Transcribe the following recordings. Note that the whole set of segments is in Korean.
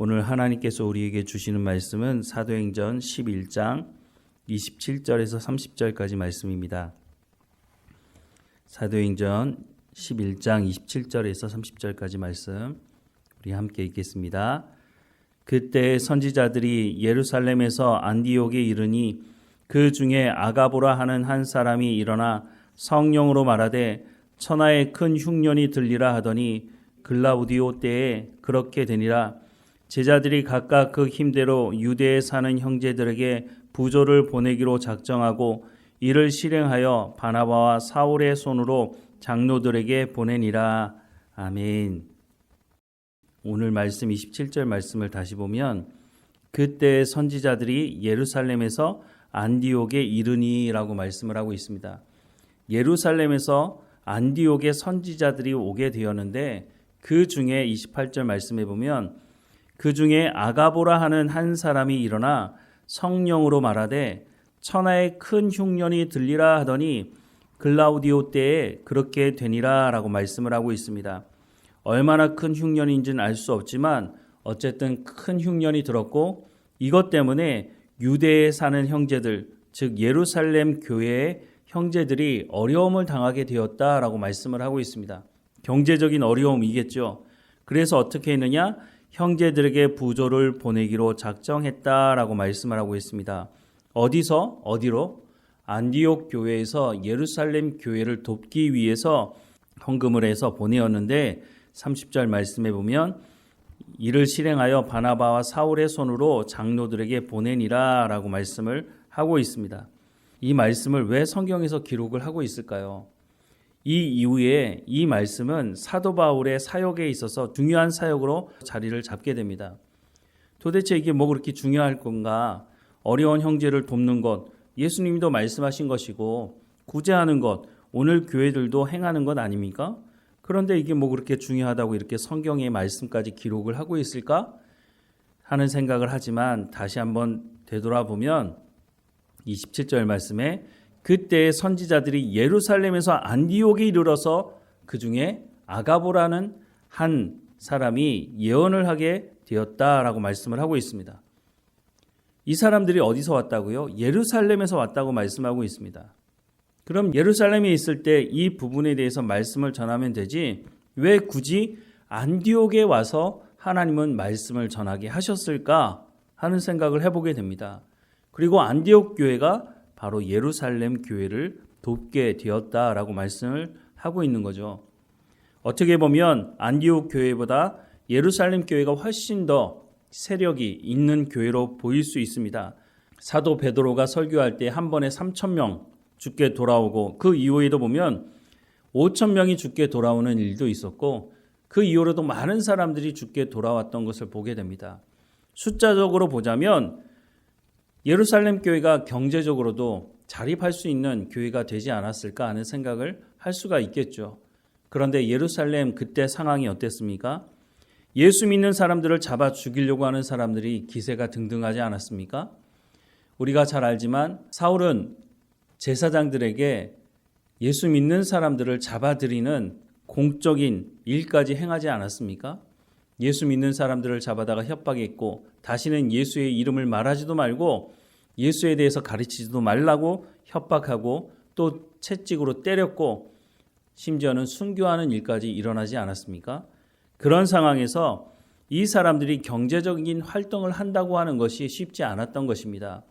오늘 하나님께서 우리에게 주시는 말씀은 사도행전 11장 27절에서 30절까지 말씀입니다. 사도행전 11장 27절에서 30절까지 말씀 우리 함께 읽겠습니다. 그때 선지자들이 예루살렘에서 안디옥에 이르니 그 중에 아가보라 하는 한 사람이 일어나 성령으로 말하되 천하에 큰 흉년이 들리라 하더니 글라우디오 때에 그렇게 되니라. 제자들이 각각 그 힘대로 유대에 사는 형제들에게 부조를 보내기로 작정하고 이를 실행하여 바나바와 사울의 손으로 장로들에게 보내니라. 아멘. 오늘 말씀 27절 말씀을 다시 보면 그때 선지자들이 예루살렘에서 안디옥에 이르니라고 말씀을 하고 있습니다. 예루살렘에서 안디옥에 선지자들이 오게 되었는데 그 중에 28절 말씀에 보면 그 중에 아가보라 하는 한 사람이 일어나 성령으로 말하되 천하에 큰 흉년이 들리라 하더니 글라우디오 때에 그렇게 되니라 라고 말씀을 하고 있습니다. 얼마나 큰 흉년인지는 알 수 없지만 어쨌든 큰 흉년이 들었고 이것 때문에 유대에 사는 형제들, 즉 예루살렘 교회의 형제들이 어려움을 당하게 되었다라고 말씀을 하고 있습니다. 경제적인 어려움이겠죠. 그래서 어떻게 했느냐? 형제들에게 부조를 보내기로 작정했다라고 말씀을 하고 있습니다. 어디로? 안디옥 교회에서 예루살렘 교회를 돕기 위해서 헌금을 해서 보내었는데 30절 말씀에 보면 이를 실행하여 바나바와 사울의 손으로 장로들에게 보내니라 라고 말씀을 하고 있습니다. 이 말씀을 왜 성경에서 기록을 하고 있을까요? 이 이후에 이 말씀은 사도 바울의 사역에 있어서 중요한 사역으로 자리를 잡게 됩니다. 도대체 이게 뭐 그렇게 중요할 건가? 어려운 형제를 돕는 것, 예수님도 말씀하신 것이고 구제하는 것, 오늘 교회들도 행하는 것 아닙니까? 그런데 이게 뭐 그렇게 중요하다고 이렇게 성경의 말씀까지 기록을 하고 있을까? 하는 생각을 하지만 다시 한번 되돌아보면 27절 말씀에 그때 선지자들이 예루살렘에서 안디옥에 이르러서 그 중에 아가보라는 한 사람이 예언을 하게 되었다라고 말씀을 하고 있습니다. 이 사람들이 어디서 왔다고요? 예루살렘에서 왔다고 말씀하고 있습니다. 그럼 예루살렘에 있을 때 이 부분에 대해서 말씀을 전하면 되지 왜 굳이 안디옥에 와서 하나님은 말씀을 전하게 하셨을까 하는 생각을 해보게 됩니다. 그리고 안디옥 교회가 바로 예루살렘 교회를 돕게 되었다라고 말씀을 하고 있는 거죠. 어떻게 보면 안디옥 교회보다 예루살렘 교회가 훨씬 더 세력이 있는 교회로 보일 수 있습니다. 사도 베드로가 설교할 때 한 번에 3,000명 죽게 돌아오고 그 이후에도 보면 5,000명이 죽게 돌아오는 일도 있었고 그 이후로도 많은 사람들이 죽게 돌아왔던 것을 보게 됩니다. 숫자적으로 보자면 예루살렘 교회가 경제적으로도 자립할 수 있는 교회가 되지 않았을까 하는 생각을 할 수가 있겠죠. 그런데 예루살렘 그때 상황이 어땠습니까? 예수 믿는 사람들을 잡아 죽이려고 하는 사람들이 기세가 등등하지 않았습니까? 우리가 잘 알지만 사울은 제사장들에게 예수 믿는 사람들을 잡아들이는 공적인 일까지 행하지 않았습니까? 예수 믿는 사람들을 잡아다가 협박했고 다시는 예수의 이름을 말하지도 말고 예수에 대해서 가르치지도 말라고 협박하고 또 채찍으로 때렸고 심지어는 순교하는 일까지 일어나지 않았습니까? 그런 상황에서 이 사람들이 경제적인 활동을 한다고 하는 것이 쉽지 않았던 것입니다.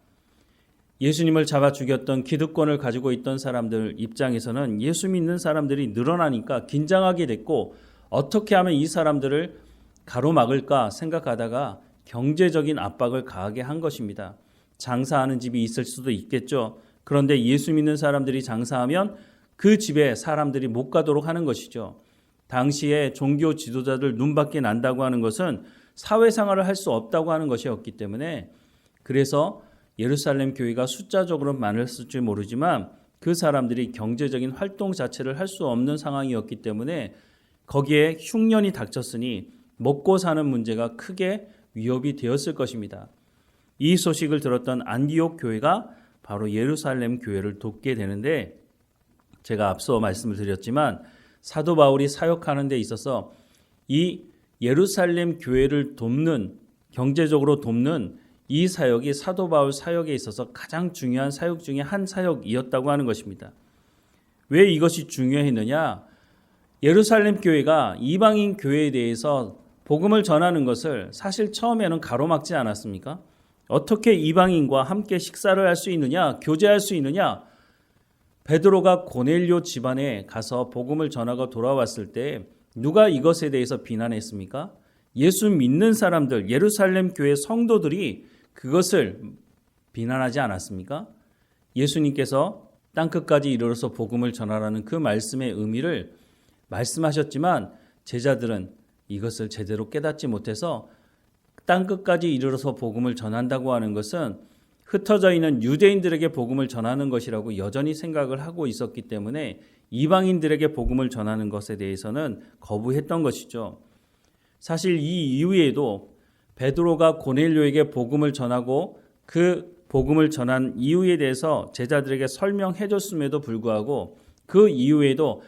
예수님을 잡아 죽였던 기득권을 가지고 있던 사람들 입장에서는 예수 믿는 사람들이 늘어나니까 긴장하게 됐고 어떻게 하면 이 사람들을 가로막을까 생각하다가 경제적인 압박을 가하게 한 것입니다. 장사하는 집이 있을 수도 있겠죠. 그런데 예수 믿는 사람들이 장사하면 그 집에 사람들이 못 가도록 하는 것이죠. 당시에 종교 지도자들 눈밖에 난다고 하는 것은 사회생활을 할 수 없다고 하는 것이었기 때문에 그래서 예루살렘 교회가 숫자적으로 많았을지 모르지만 그 사람들이 경제적인 활동 자체를 할 수 없는 상황이었기 때문에 거기에 흉년이 닥쳤으니 먹고 사는 문제가 크게 위협이 되었을 것입니다. 이 소식을 들었던 안디옥 교회가 바로 예루살렘 교회를 돕게 되는데 제가 앞서 말씀을 드렸지만 사도 바울이 사역하는 데 있어서 이 예루살렘 교회를 돕는 경제적으로 돕는 이 사역이 사도 바울 사역에 있어서 가장 중요한 사역 중에 한 사역이었다고 하는 것입니다. 왜 이것이 중요했느냐? 예루살렘 교회가 이방인 교회에 대해서 복음을 전하는 것을 사실 처음에는 가로막지 않았습니까? 어떻게 이방인과 함께 식사를 할 수 있느냐, 교제할 수 있느냐? 베드로가 고넬료 집안에 가서 복음을 전하고 돌아왔을 때 누가 이것에 대해서 비난했습니까? 예수 믿는 사람들, 예루살렘 교회 성도들이 그것을 비난하지 않았습니까? 예수님께서 땅끝까지 이르러서 복음을 전하라는 그 말씀의 의미를 말씀하셨지만 제자들은 이것을 제대로 깨닫지 못해서 땅끝까지 이르러서 복음을 전한다고 하는 것은 흩어져 있는 유대인들에게 복음을 전하는 것이라고 여전히 생각을 하고 있었기 때문에 이방인들에게 복음을 전하는 것에 대해서는 거부했던 것이죠. 사실 이 이후에도 베드로가 고넬료에게 복음을 전하고 그 복음을 전한 이유에 대해서 제자들에게 설명해 줬음에도 불구하고 그 이후에도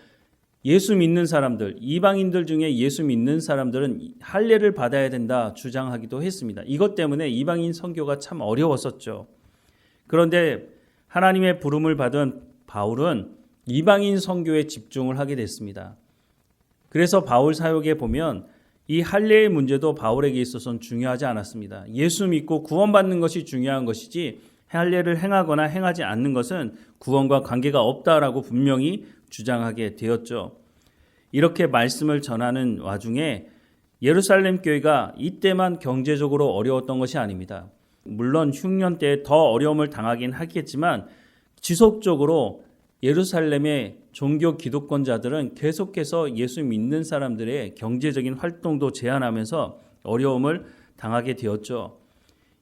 예수 믿는 사람들, 이방인들 중에 예수 믿는 사람들은 할례를 받아야 된다 주장하기도 했습니다. 이것 때문에 이방인 선교가 참 어려웠었죠. 그런데 하나님의 부름을 받은 바울은 이방인 선교에 집중을 하게 됐습니다. 그래서 바울 사역에 보면 이 할례의 문제도 바울에게 있어서는 중요하지 않았습니다. 예수 믿고 구원받는 것이 중요한 것이지 할례를 행하거나 행하지 않는 것은 구원과 관계가 없다라고 분명히 주장하게 되었죠. 이렇게 말씀을 전하는 와중에 예루살렘 교회가 이때만 경제적으로 어려웠던 것이 아닙니다. 물론 흉년 때 더 어려움을 당하긴 하겠지만 지속적으로 예루살렘의 종교 기독권자들은 계속해서 예수 믿는 사람들의 경제적인 활동도 제한하면서 어려움을 당하게 되었죠.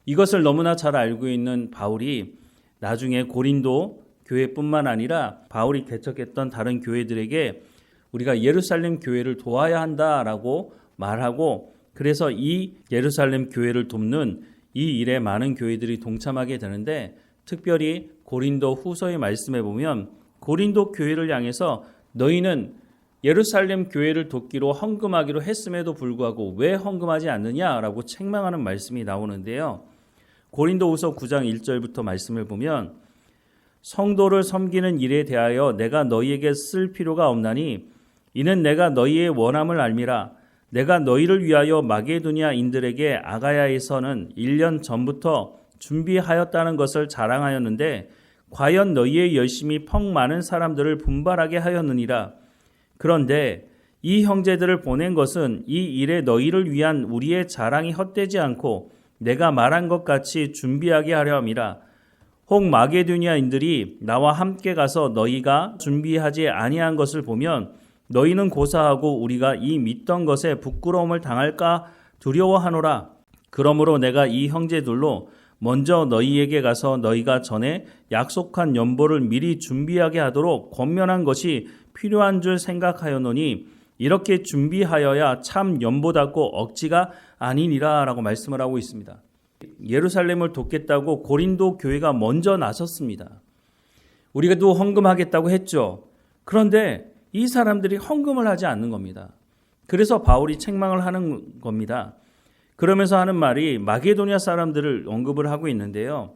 이것을 너무나 잘 알고 있는 바울이 나중에 고린도 교회뿐만 아니라 바울이 개척했던 다른 교회들에게 우리가 예루살렘 교회를 도와야 한다라고 말하고 그래서 이 예루살렘 교회를 돕는 이 일에 많은 교회들이 동참하게 되는데 특별히 고린도 후서의 말씀에 보면 고린도 교회를 향해서 너희는 예루살렘 교회를 돕기로 헌금하기로 했음에도 불구하고 왜 헌금하지 않느냐라고 책망하는 말씀이 나오는데요. 고린도 후서 9장 1절부터 말씀을 보면 성도를 섬기는 일에 대하여 내가 너희에게 쓸 필요가 없나니 이는 내가 너희의 원함을 알미라. 내가 너희를 위하여 마게도니아인들에게 아가야에서는 1년 전부터 준비하였다는 것을 자랑하였는데 과연 너희의 열심이 펑 많은 사람들을 분발하게 하였느니라. 그런데 이 형제들을 보낸 것은 이 일에 너희를 위한 우리의 자랑이 헛되지 않고 내가 말한 것 같이 준비하게 하려 함이라. 혹 마게도니아인들이 나와 함께 가서 너희가 준비하지 아니한 것을 보면 너희는 고사하고 우리가 이 믿던 것에 부끄러움을 당할까 두려워하노라. 그러므로 내가 이 형제들로 먼저 너희에게 가서 너희가 전에 약속한 연보를 미리 준비하게 하도록 권면한 것이 필요한 줄 생각하였노니 이렇게 준비하여야 참 연보답고 억지가 아니니라 라고 말씀을 하고 있습니다. 예루살렘을 돕겠다고 고린도 교회가 먼저 나섰습니다. 우리가 또 헌금하겠다고 했죠. 그런데 이 사람들이 헌금을 하지 않는 겁니다. 그래서 바울이 책망을 하는 겁니다. 그러면서 하는 말이 마게도니아 사람들을 언급을 하고 있는데요.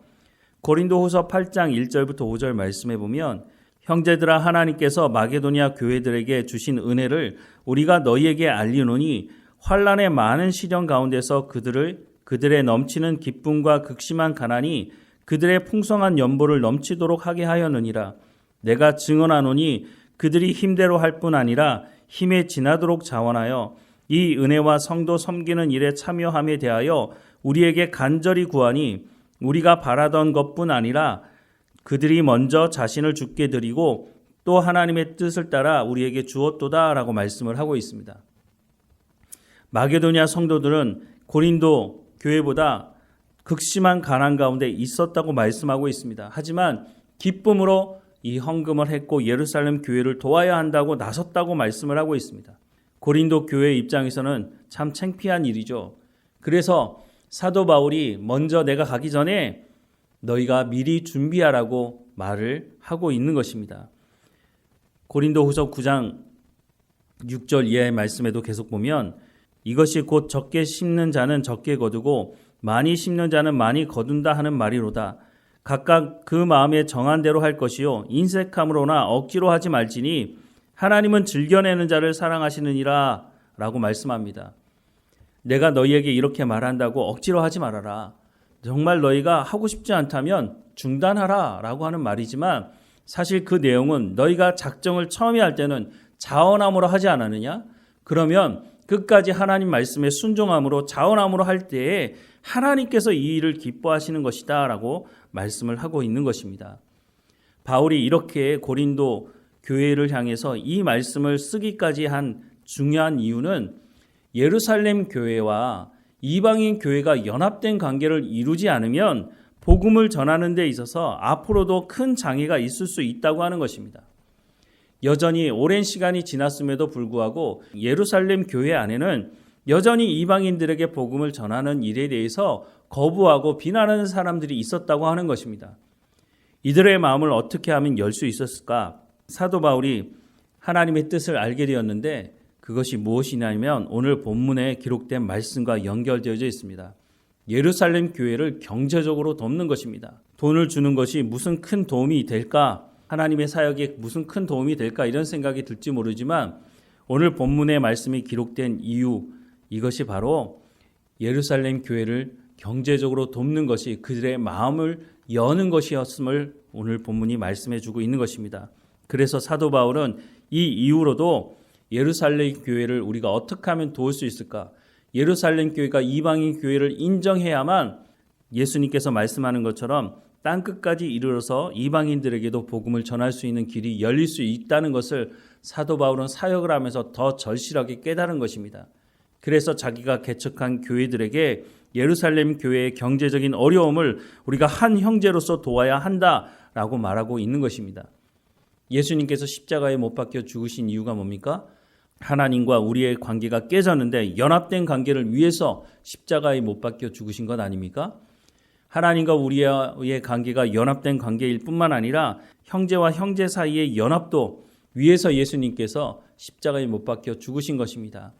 고린도후서 8장 1절부터 5절 말씀해 보면 형제들아 하나님께서 마게도니아 교회들에게 주신 은혜를 우리가 너희에게 알리노니 환난의 많은 시련 가운데서 그들의 넘치는 기쁨과 극심한 가난이 그들의 풍성한 연보를 넘치도록 하게 하였느니라. 내가 증언하노니 그들이 힘대로 할 뿐 아니라 힘에 지나도록 자원하여 이 은혜와 성도 섬기는 일에 참여함에 대하여 우리에게 간절히 구하니 우리가 바라던 것뿐 아니라 그들이 먼저 자신을 주께 드리고 또 하나님의 뜻을 따라 우리에게 주었도다 라고 말씀을 하고 있습니다. 마게도니아 성도들은 고린도 교회보다 극심한 가난 가운데 있었다고 말씀하고 있습니다. 하지만 기쁨으로 이 헌금을 했고 예루살렘 교회를 도와야 한다고 나섰다고 말씀을 하고 있습니다. 고린도 교회 입장에서는 참 창피한 일이죠. 그래서 사도 바울이 먼저 내가 가기 전에 너희가 미리 준비하라고 말을 하고 있는 것입니다. 고린도후서 9장 6절 이하의 말씀에도 계속 보면 이것이 곧 적게 심는 자는 적게 거두고 많이 심는 자는 많이 거둔다 하는 말이로다. 각각 그 마음에 정한 대로 할 것이요 인색함으로나 억지로 하지 말지니 하나님은 즐겨내는 자를 사랑하시느니라 라고 말씀합니다. 내가 너희에게 이렇게 말한다고 억지로 하지 말아라. 정말 너희가 하고 싶지 않다면 중단하라 라고 하는 말이지만 사실 그 내용은 너희가 작정을 처음에 할 때는 자원함으로 하지 않았느냐? 그러면 끝까지 하나님 말씀에 순종함으로 자원함으로 할 때에 하나님께서 이 일을 기뻐하시는 것이다 라고 말씀을 하고 있는 것입니다. 바울이 이렇게 고린도 교회를 향해서 이 말씀을 쓰기까지 한 중요한 이유는 예루살렘 교회와 이방인 교회가 연합된 관계를 이루지 않으면 복음을 전하는 데 있어서 앞으로도 큰 장애가 있을 수 있다고 하는 것입니다. 여전히 오랜 시간이 지났음에도 불구하고 예루살렘 교회 안에는 여전히 이방인들에게 복음을 전하는 일에 대해서 거부하고 비난하는 사람들이 있었다고 하는 것입니다. 이들의 마음을 어떻게 하면 열 수 있었을까? 사도 바울이 하나님의 뜻을 알게 되었는데 그것이 무엇이냐면 오늘 본문에 기록된 말씀과 연결되어져 있습니다. 예루살렘 교회를 경제적으로 돕는 것입니다. 돈을 주는 것이 무슨 큰 도움이 될까? 하나님의 사역에 무슨 큰 도움이 될까? 이런 생각이 들지 모르지만 오늘 본문의 말씀이 기록된 이유, 이것이 바로 예루살렘 교회를 경제적으로 돕는 것이 그들의 마음을 여는 것이었음을 오늘 본문이 말씀해 주고 있는 것입니다. 그래서 사도 바울은 이 이후로도 예루살렘 교회를 우리가 어떻게 하면 도울 수 있을까? 예루살렘 교회가 이방인 교회를 인정해야만 예수님께서 말씀하는 것처럼 땅끝까지 이르러서 이방인들에게도 복음을 전할 수 있는 길이 열릴 수 있다는 것을 사도 바울은 사역을 하면서 더 절실하게 깨달은 것입니다. 그래서 자기가 개척한 교회들에게 예루살렘 교회의 경제적인 어려움을 우리가 한 형제로서 도와야 한다라고 말하고 있는 것입니다. 예수님께서 십자가에 못 박혀 죽으신 이유가 뭡니까? 하나님과 우리의 관계가 깨졌는데 연합된 관계를 위해서 십자가에 못 박혀 죽으신 것 아닙니까? 하나님과 우리의 관계가 연합된 관계일 뿐만 아니라 형제와 형제 사이의 연합도 위해서 예수님께서 십자가에 못 박혀 죽으신 것입니다.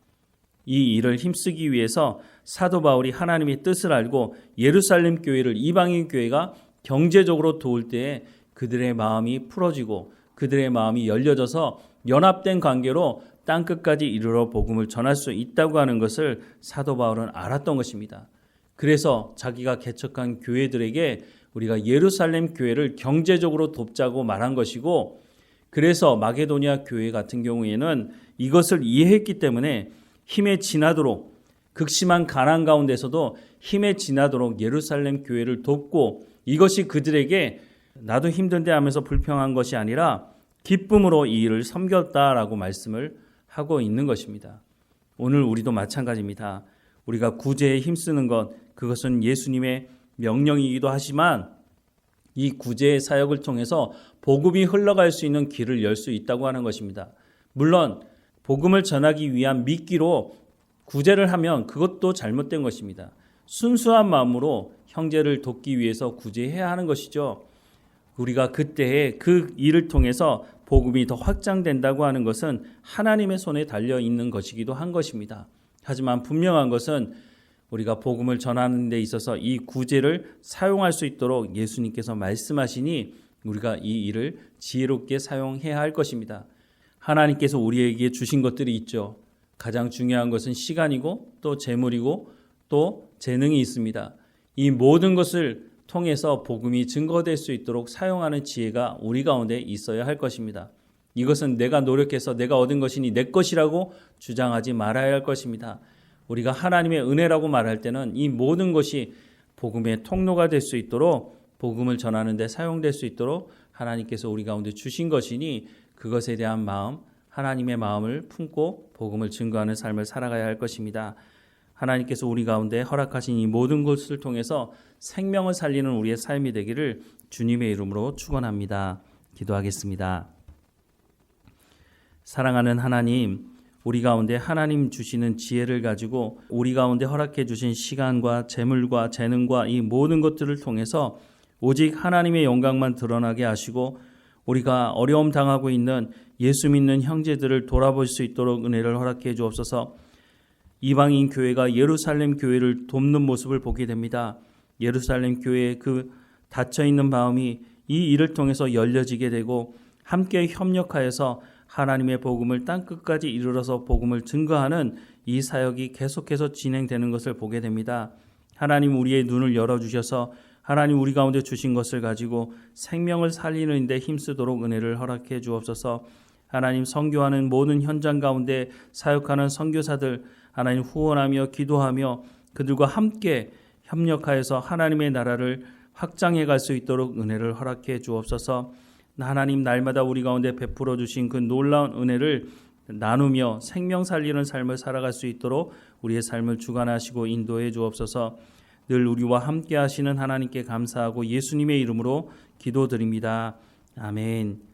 이 일을 힘쓰기 위해서 사도 바울이 하나님의 뜻을 알고 예루살렘 교회를 이방인 교회가 경제적으로 도울 때에 그들의 마음이 풀어지고 그들의 마음이 열려져서 연합된 관계로 땅끝까지 이르러 복음을 전할 수 있다고 하는 것을 사도 바울은 알았던 것입니다. 그래서 자기가 개척한 교회들에게 우리가 예루살렘 교회를 경제적으로 돕자고 말한 것이고, 그래서 마게도니아 교회 같은 경우에는 이것을 이해했기 때문에 힘에 지나도록, 극심한 가난 가운데서도 힘에 지나도록 예루살렘 교회를 돕고, 이것이 그들에게 나도 힘든데 하면서 불평한 것이 아니라 기쁨으로 이 일을 섬겼다라고 말씀을 하고 있는 것입니다. 오늘 우리도 마찬가지입니다. 우리가 구제에 힘쓰는 것, 그것은 예수님의 명령이기도 하지만 이 구제의 사역을 통해서 복음이 흘러갈 수 있는 길을 열 수 있다고 하는 것입니다. 물론 복음을 전하기 위한 미끼로 구제를 하면 그것도 잘못된 것입니다. 순수한 마음으로 형제를 돕기 위해서 구제해야 하는 것이죠. 우리가 그때에 그 일을 통해서 복음이 더 확장된다고 하는 것은 하나님의 손에 달려 있는 것이기도 한 것입니다. 하지만 분명한 것은 우리가 복음을 전하는 데 있어서 이 구제를 사용할 수 있도록 예수님께서 말씀하시니 우리가 이 일을 지혜롭게 사용해야 할 것입니다. 하나님께서 우리에게 주신 것들이 있죠. 가장 중요한 것은 시간이고 또 재물이고 또 재능이 있습니다. 이 모든 것을 통해서 복음이 증거될 수 있도록 사용하는 지혜가 우리 가운데 있어야 할 것입니다. 이것은 내가 노력해서 내가 얻은 것이니 내 것이라고 주장하지 말아야 할 것입니다. 우리가 하나님의 은혜라고 말할 때는 이 모든 것이 복음의 통로가 될 수 있도록, 복음을 전하는 데 사용될 수 있도록 하나님께서 우리 가운데 주신 것이니 그것에 대한 마음, 하나님의 마음을 품고 복음을 증거하는 삶을 살아가야 할 것입니다. 하나님께서 우리 가운데 허락하신 이 모든 것을 통해서 생명을 살리는 우리의 삶이 되기를 주님의 이름으로 축원합니다. 기도하겠습니다. 사랑하는 하나님, 우리 가운데 하나님 주시는 지혜를 가지고 우리 가운데 허락해 주신 시간과 재물과 재능과 이 모든 것들을 통해서 오직 하나님의 영광만 드러나게 하시고 우리가 어려움 당하고 있는 예수 믿는 형제들을 돌아볼 수 있도록 은혜를 허락해 주옵소서. 이방인 교회가 예루살렘 교회를 돕는 모습을 보게 됩니다. 예루살렘 교회의 그 닫혀있는 마음이 이 일을 통해서 열려지게 되고 함께 협력하여서 하나님의 복음을 땅끝까지 이르러서 복음을 증거하는 이 사역이 계속해서 진행되는 것을 보게 됩니다. 하나님 우리의 눈을 열어주셔서 하나님 우리 가운데 주신 것을 가지고 생명을 살리는 데 힘쓰도록 은혜를 허락해 주옵소서. 하나님 선교하는 모든 현장 가운데 사역하는 선교사들 하나님 후원하며 기도하며 그들과 함께 협력하여서 하나님의 나라를 확장해 갈 수 있도록 은혜를 허락해 주옵소서. 하나님 날마다 우리 가운데 베풀어 주신 그 놀라운 은혜를 나누며 생명 살리는 삶을 살아갈 수 있도록 우리의 삶을 주관하시고 인도해 주옵소서. 늘 우리와 함께 하시는 하나님께 감사하고 예수님의 이름으로 기도드립니다. 아멘.